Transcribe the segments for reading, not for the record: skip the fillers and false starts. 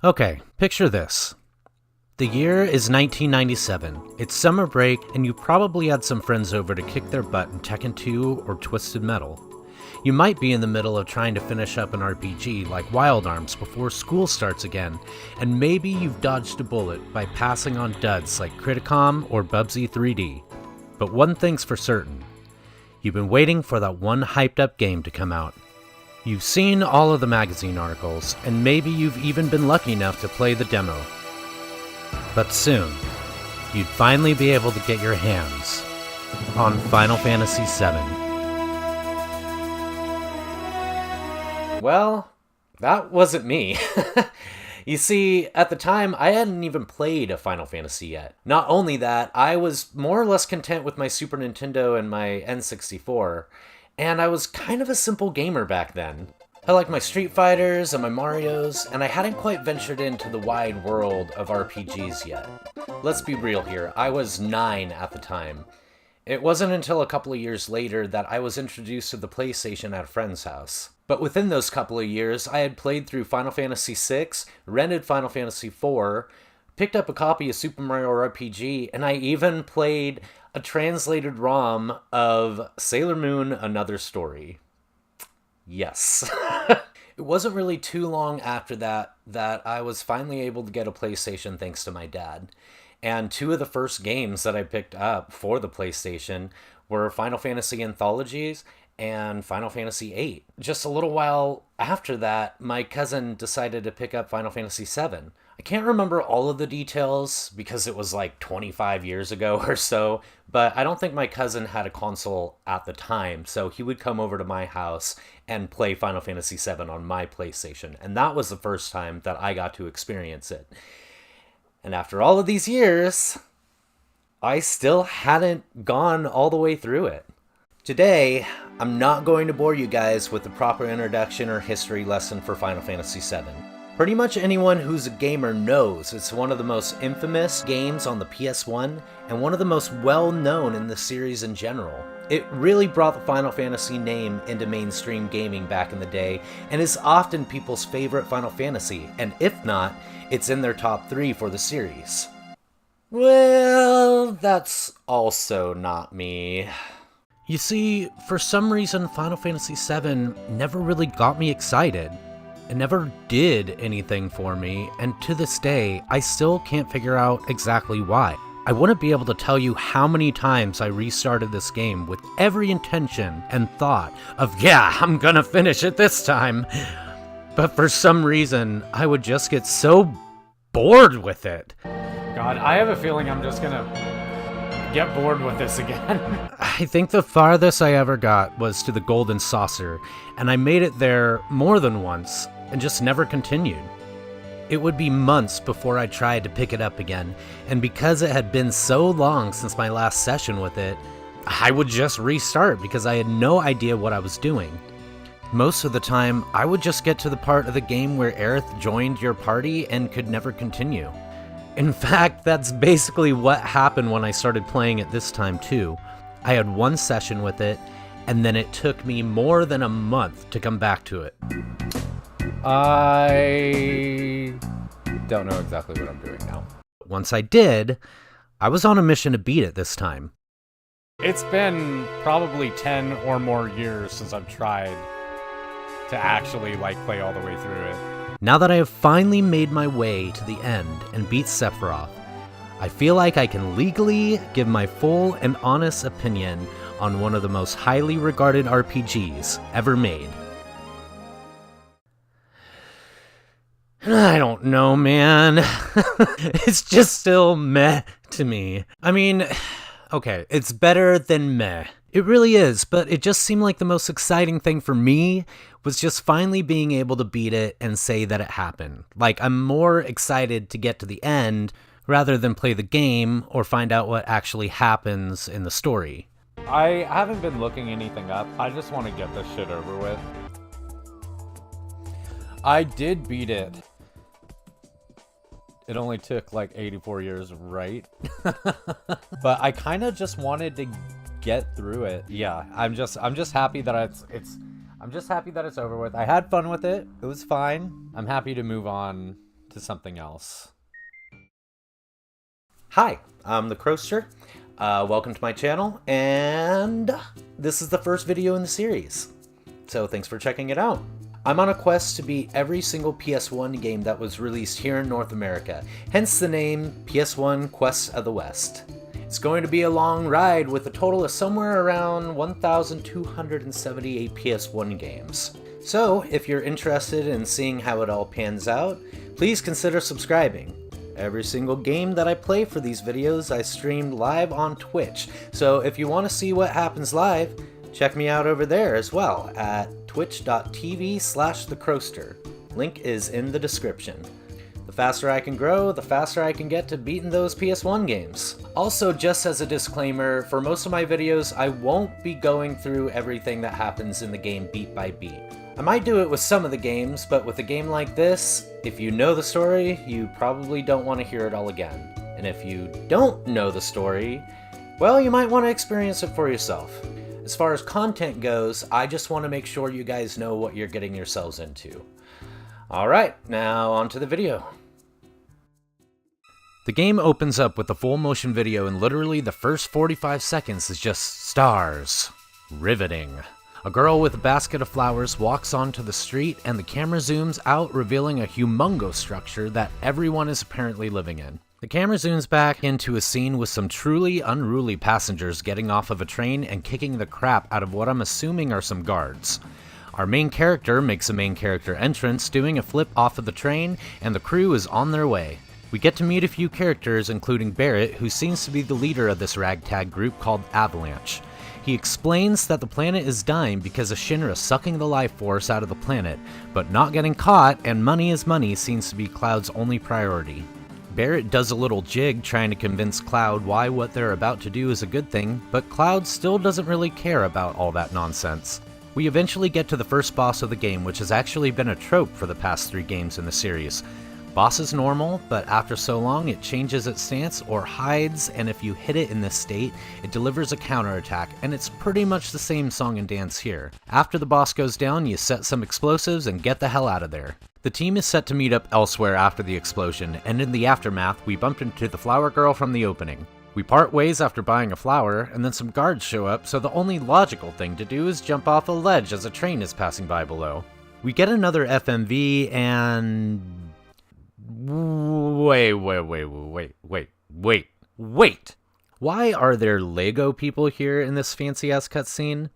Okay, picture this. The year is 1997. It's summer break, and you probably had some friends over to kick their butt in Tekken 2 or Twisted Metal. You might be in the middle of trying to finish up an RPG like Wild Arms before school starts again, and maybe you've dodged a bullet by passing on duds like Criticom or Bubsy 3D. But one thing's for certain. You've been waiting for that one hyped up game to come out. You've seen all of the magazine articles, and maybe you've even been lucky enough to play the demo. But soon, you'd finally be able to get your hands on Final Fantasy VII. Well, that wasn't me. You see, at the time, I hadn't even played a Final Fantasy yet. Not only that, I was more or less content with my Super Nintendo and my N64, and I was kind of a simple gamer back then. I liked my Street Fighters and my Marios, and I hadn't quite ventured into the wide world of RPGs yet. Let's be real here, I was 9 at the time. It wasn't until a couple of years later that I was introduced to the PlayStation at a friend's house. But within those couple of years, I had played through Final Fantasy VI, rented Final Fantasy IV, picked up a copy of Super Mario RPG, and I even played a translated ROM of Sailor Moon: Another Story. Yes. It wasn't really too long after that I was finally able to get a PlayStation thanks to my dad. And two of the first games that I picked up for the PlayStation were Final Fantasy Anthologies and Final Fantasy VIII. Just a little while after that, my cousin decided to pick up Final Fantasy VII. I can't remember all of the details because it was like 25 years ago or so, but I don't think my cousin had a console at the time, so he would come over to my house and play Final Fantasy VII on my PlayStation, and that was the first time that I got to experience it. And after all of these years, I still hadn't gone all the way through it. Today, I'm not going to bore you guys with the proper introduction or history lesson for Final Fantasy VII. Pretty much anyone who's a gamer knows it's one of the most infamous games on the PS1 and one of the most well-known in the series in general. It really brought the Final Fantasy name into mainstream gaming back in the day and is often people's favorite Final Fantasy, and if not, it's in their top 3 for the series. Well, that's also not me. You see, for some reason Final Fantasy VII never really got me excited. It never did anything for me, and to this day, I still can't figure out exactly why. I wouldn't be able to tell you how many times I restarted this game with every intention and thought of, yeah, I'm gonna finish it this time. But for some reason, I would just get so bored with it. God, I have a feeling I'm just gonna get bored with this again. I think the farthest I ever got was to the Golden Saucer, and I made it there more than once, and just never continued. It would be months before I tried to pick it up again, and because it had been so long since my last session with it, I would just restart because I had no idea what I was doing. Most of the time, I would just get to the part of the game where Aerith joined your party and could never continue. In fact, that's basically what happened when I started playing it this time too. I had one session with it, and then it took me more than a month to come back to it. I don't know exactly what I'm doing now. Once I did, I was on a mission to beat it this time. It's been probably 10 or more years since I've tried to actually play all the way through it. Now that I have finally made my way to the end and beat Sephiroth, I feel like I can legally give my full and honest opinion on one of the most highly regarded RPGs ever made. I don't know, man. It's just still meh to me. I mean, okay, it's better than meh. It really is, but it just seemed like the most exciting thing for me was just finally being able to beat it and say that it happened. Like, I'm more excited to get to the end rather than play the game or find out what actually happens in the story. I haven't been looking anything up. I just want to get this shit over with. I did beat it. It only took 84 years, right? But I kind of just wanted to get through it. Yeah, I'm just happy that I'm just happy that it's over with. I had fun with it. It was fine. I'm happy to move on to to something else. Hi, I'm the Krohster. Welcome to my channel, and this is the first video in the series. So thanks for checking it out. I'm on a quest to beat every single PS1 game that was released here in North America, hence the name PS1 Quest of the West. It's going to be a long ride with a total of somewhere around 1,278 PS1 games. So if you're interested in seeing how it all pans out, please consider subscribing. Every single game that I play for these videos I stream live on Twitch, so if you want to see what happens live, check me out over there as well at twitch.tv/thekrohster. Link is in the description. The faster I can grow, the faster I can get to beating those PS1 games. Also, just as a disclaimer, for most of my videos I won't be going through everything that happens in the game beat by beat. I might do it with some of the games, but with a game like this, if you know the story, you probably don't want to hear it all again. And if you don't know the story, well, you might want to experience it for yourself. As far as content goes, I just want to make sure you guys know what you're getting yourselves into. Alright, now on to the video. The game opens up with a full motion video, and literally the first 45 seconds is just stars. Riveting. A girl with a basket of flowers walks onto the street, and the camera zooms out, revealing a humongous structure that everyone is apparently living in. The camera zooms back into a scene with some truly unruly passengers getting off of a train and kicking the crap out of what I'm assuming are some guards. Our main character makes a main character entrance, doing a flip off of the train, and the crew is on their way. We get to meet a few characters, including Barrett, who seems to be the leader of this ragtag group called Avalanche. He explains that the planet is dying because of Shinra sucking the life force out of the planet, but not getting caught, and money is money seems to be Cloud's only priority. Barrett does a little jig trying to convince Cloud why what they're about to do is a good thing, but Cloud still doesn't really care about all that nonsense. We eventually get to the first boss of the game, which has actually been a trope for the past 3 games in the series. Boss is normal, but after so long it changes its stance or hides, and if you hit it in this state, it delivers a counterattack, and it's pretty much the same song and dance here. After the boss goes down, you set some explosives and get the hell out of there. The team is set to meet up elsewhere after the explosion, and in the aftermath, we bump into the flower girl from the opening. We part ways after buying a flower, and then some guards show up, so the only logical thing to do is jump off a ledge as a train is passing by below. We get another FMV, and... Wait. Why are there Lego people here in this fancy-ass cutscene?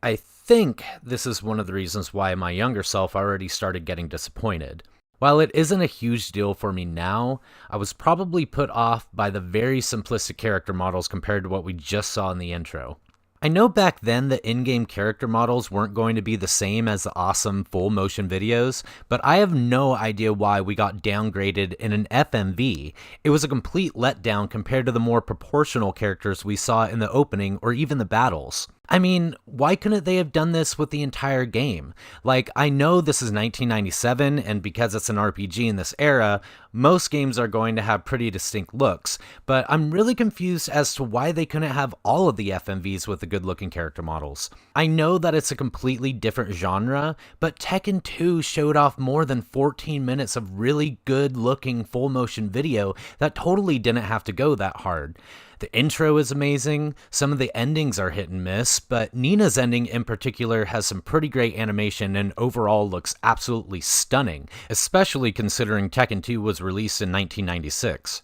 I think this is one of the reasons why my younger self already started getting disappointed. While it isn't a huge deal for me now, I was probably put off by the very simplistic character models compared to what we just saw in the intro. I know back then the in-game character models weren't going to be the same as the awesome full motion videos, but I have no idea why we got downgraded in an FMV. It was a complete letdown compared to the more proportional characters we saw in the opening or even the battles. I mean, why couldn't they have done this with the entire game? Like, I know this is 1997, and because it's an RPG in this era, most games are going to have pretty distinct looks, but I'm really confused as to why they couldn't have all of the FMVs with the good-looking character models. I know that it's a completely different genre, but Tekken 2 showed off more than 14 minutes of really good-looking full-motion video that totally didn't have to go that hard. The intro is amazing, some of the endings are hit and miss, but Nina's ending in particular has some pretty great animation and overall looks absolutely stunning, especially considering Tekken 2 was released in 1996.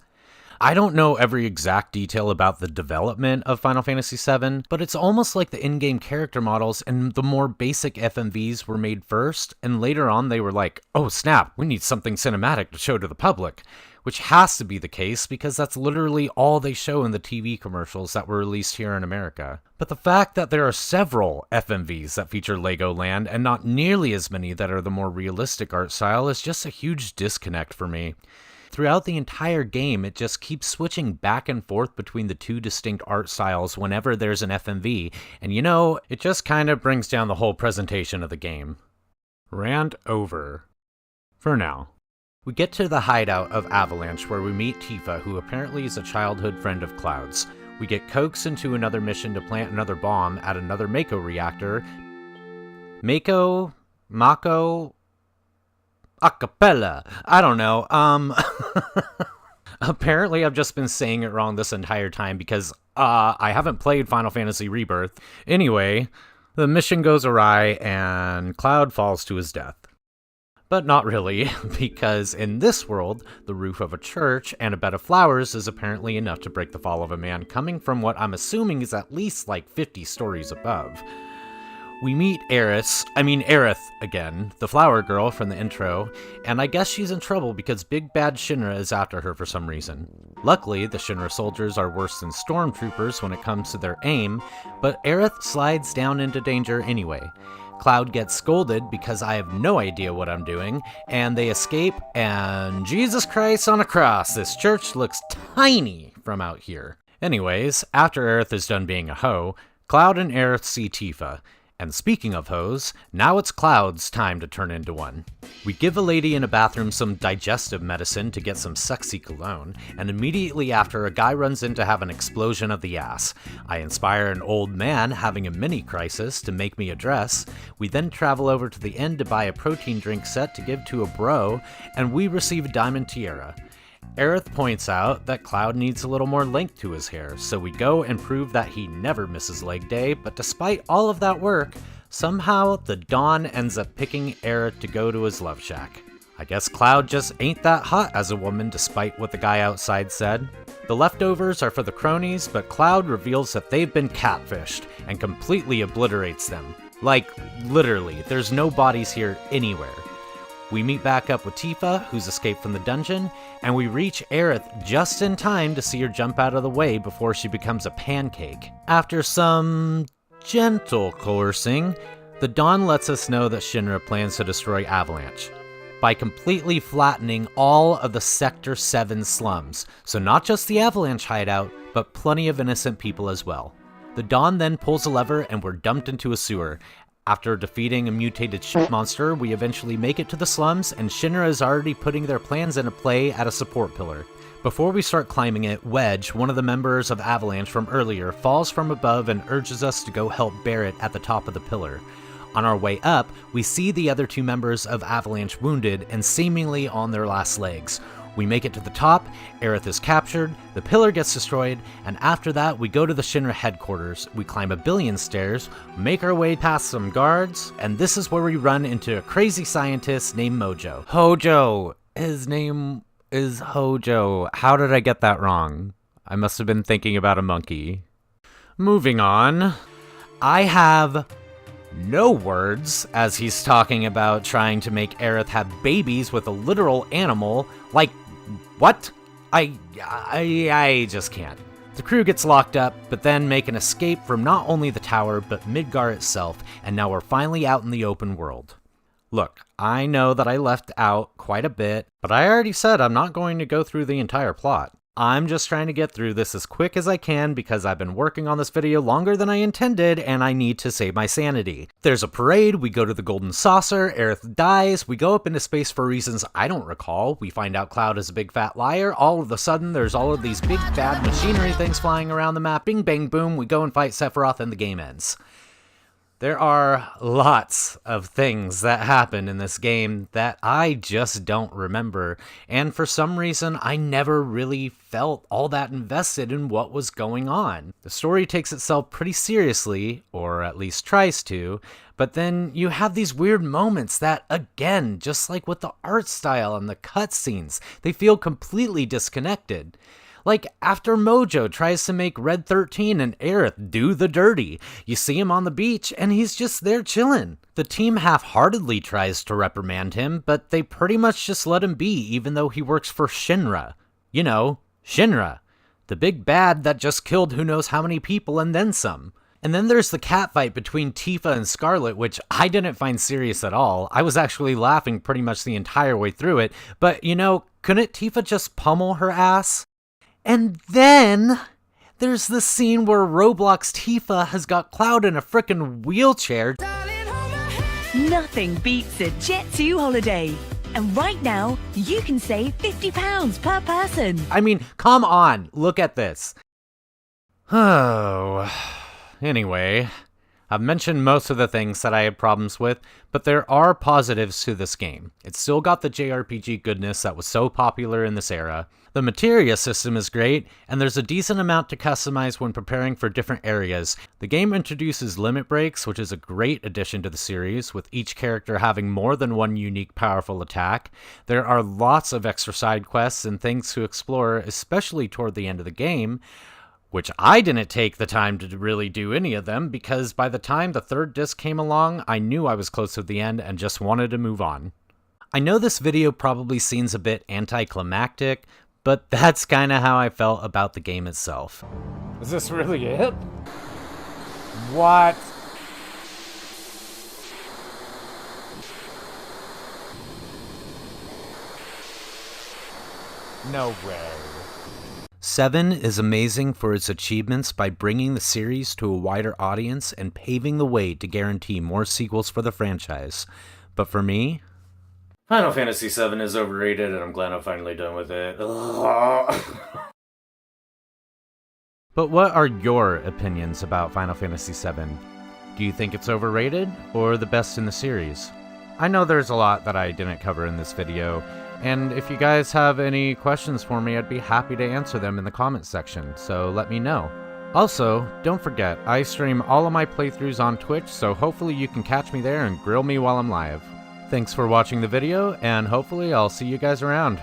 I don't know every exact detail about the development of Final Fantasy VII, but it's almost like the in-game character models and the more basic FMVs were made first, and later on they were like, oh snap, we need something cinematic to show to the public. Which has to be the case because that's literally all they show in the TV commercials that were released here in America. But the fact that there are several FMVs that feature Legoland and not nearly as many that are the more realistic art style is just a huge disconnect for me. Throughout the entire game, it just keeps switching back and forth between the two distinct art styles whenever there's an FMV, and you know, it just kind of brings down the whole presentation of the game. Rant over. For now. We get to the hideout of Avalanche where we meet Tifa, who apparently is a childhood friend of Cloud's. We get coaxed into another mission to plant another bomb at another Mako reactor. Mako? acapella. I don't know. Apparently I've just been saying it wrong this entire time because I haven't played Final Fantasy Rebirth. Anyway, the mission goes awry and Cloud falls to his death. But not really, because in this world, the roof of a church and a bed of flowers is apparently enough to break the fall of a man coming from what I'm assuming is at least like 50 stories above. We meet Aerith again, the flower girl from the intro, and I guess she's in trouble because Big Bad Shinra is after her for some reason. Luckily, the Shinra soldiers are worse than stormtroopers when it comes to their aim, but Aerith slides down into danger anyway. Cloud gets scolded because I have no idea what I'm doing, and they escape, and Jesus Christ on a cross, this church looks tiny from out here. Anyways, after Aerith is done being a hoe, Cloud and Aerith see Tifa. And speaking of hoes, now it's Cloud's time to turn into one. We give a lady in a bathroom some digestive medicine to get some sexy cologne, and immediately after a guy runs in to have an explosion of the ass. I inspire an old man having a mini crisis to make me a dress. We then travel over to the inn to buy a protein drink set to give to a bro, and we receive a diamond tiara. Aerith points out that Cloud needs a little more length to his hair, so we go and prove that he never misses leg day, but despite all of that work, somehow the Dawn ends up picking Aerith to go to his love shack. I guess Cloud just ain't that hot as a woman despite what the guy outside said. The leftovers are for the cronies, but Cloud reveals that they've been catfished and completely obliterates them. Like, literally, there's no bodies here anywhere. We meet back up with Tifa, who's escaped from the dungeon, and we reach Aerith just in time to see her jump out of the way before she becomes a pancake. After some gentle coercing, the Dawn lets us know that Shinra plans to destroy Avalanche by completely flattening all of the Sector 7 slums, so not just the Avalanche hideout, but plenty of innocent people as well. The Dawn then pulls a lever and we're dumped into a sewer. After defeating a mutated shit monster, we eventually make it to the slums, and Shinra is already putting their plans into play at a support pillar. Before we start climbing it, Wedge, one of the members of Avalanche from earlier, falls from above and urges us to go help Barrett at the top of the pillar. On our way up, we see the other two members of Avalanche wounded and seemingly on their last legs. We make it to the top, Aerith is captured, the pillar gets destroyed, and after that we go to the Shinra headquarters. We climb a billion stairs, make our way past some guards, and this is where we run into a crazy scientist named Mojo. Hojo! His name is Hojo. How did I get that wrong? I must have been thinking about a monkey. Moving on. I have no words as he's talking about trying to make Aerith have babies with a literal animal. Like, what? I just can't. The crew gets locked up, but then make an escape from not only the tower, but Midgar itself, and now we're finally out in the open world. Look, I know that I left out quite a bit, but I already said I'm not going to go through the entire plot. I'm just trying to get through this as quick as I can because I've been working on this video longer than I intended and I need to save my sanity. There's a parade, we go to the Golden Saucer, Aerith dies, we go up into space for reasons I don't recall, we find out Cloud is a big fat liar, all of a sudden there's all of these big bad machinery things flying around the map, bing bang boom, we go and fight Sephiroth and the game ends. There are lots of things that happen in this game that I just don't remember, and for some reason I never really felt all that invested in what was going on. The story takes itself pretty seriously, or at least tries to, but then you have these weird moments that, again, just like with the art style and the cutscenes, they feel completely disconnected. Like, after Mojo tries to make Red 13 and Aerith do the dirty, you see him on the beach and he's just there chilling. The team half-heartedly tries to reprimand him, but they pretty much just let him be even though he works for Shinra. You know, Shinra. The big bad that just killed who knows how many people and then some. And then there's the catfight between Tifa and Scarlet, which I didn't find serious at all. I was actually laughing pretty much the entire way through it, but you know, couldn't Tifa just pummel her ass? And then there's the scene where Roblox Tifa has got Cloud in a frickin' wheelchair. Nothing beats a Jet2 holiday. And right now, you can save £50 per person. I mean, come on, look at this. Oh, anyway, I've mentioned most of the things that I had problems with, but there are positives to this game. It's still got the JRPG goodness that was so popular in this era. The materia system is great, and there's a decent amount to customize when preparing for different areas. The game introduces limit breaks, which is a great addition to the series, with each character having more than one unique powerful attack. There are lots of extra side quests and things to explore, especially toward the end of the game, which I didn't take the time to really do any of them, because by the time the third disc came along, I knew I was close to the end and just wanted to move on. I know this video probably seems a bit anticlimactic, but that's kinda how I felt about the game itself. Is this really it? What? No way. VII is amazing for its achievements by bringing the series to a wider audience and paving the way to guarantee more sequels for the franchise. But for me, Final Fantasy VII is overrated, and I'm glad I'm finally done with it. But what are your opinions about Final Fantasy VII? Do you think it's overrated, or the best in the series? I know there's a lot that I didn't cover in this video, and if you guys have any questions for me, I'd be happy to answer them in the comments section, so let me know. Also, don't forget, I stream all of my playthroughs on Twitch, so hopefully you can catch me there and grill me while I'm live. Thanks for watching the video, and hopefully I'll see you guys around.